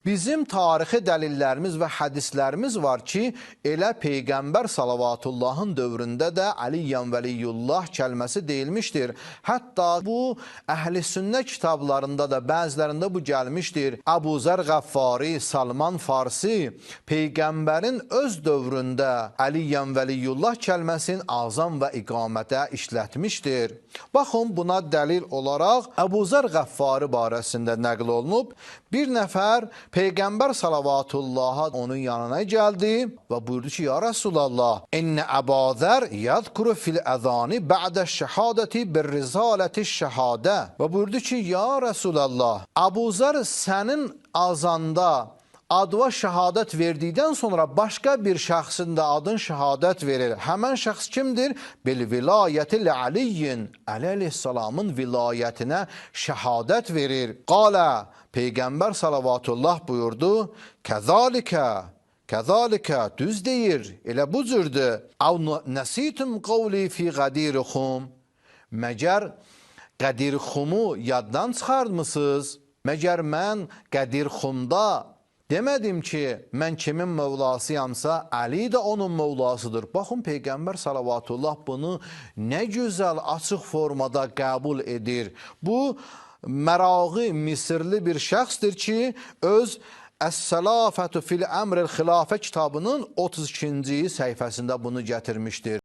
Bizim tarixi dəlillərimiz və hədislərimiz var ki, elə Peyğəmbər salavatullahın dövründə də Əliyyən Vəliyullah kəlməsi deyilmişdir. Hətta bu Əhl-i Sünnə kitablarında da bəzilərində bu gəlmişdir. Əbu Zər Qəffari, Salman Farsi Peyğəmbərin öz dövründə Əliyyən Vəliyullah kəlməsinin azam və iqamətə işlətmişdir. Baxın, buna dəlil olaraq Əbu Zər Qəffari barəsində nəql olunub. Bir nəfər Peyğəmbər salavatullaha onun yanına gəldi və buyurdu ki, ya Rasulallah, İnnə Əbu Zər yədkuru fil əzani bə'də şəhadəti bir rizaləti şəhadə. Və buyurdu ki, ya Rasulallah, Əbu Zər sənin azanda ad və şəhadət verdikdən sonra başqa bir şəxsin də adın şəhadət verir. Həmən şəxs kimdir? Bil vilayəti Əliyyin, Əli əleyhissalamın vilayətinə şəhadət verir. Qalə, Peyğəmbər salavatullah buyurdu, Kəzalikə, düz deyir, elə bu cürdür. Əv nəsitum qavli fi qədirxum. Məgər qədirxumu yaddan çıxartmısınız? Məgər mən qədirxumda demədim ki, mən kimin mövlasıyamsa, Əli də onun mövlasıdır. Baxın, Peyğəmbər salavatullah bunu nə gözəl, açıq formada qəbul edir. Bu, Məraği Misirli bir şəxsdir ki, öz Əs-Səlafətü fil Əmril Xilafə kitabının 32-ci səhifəsində bunu gətirmişdir.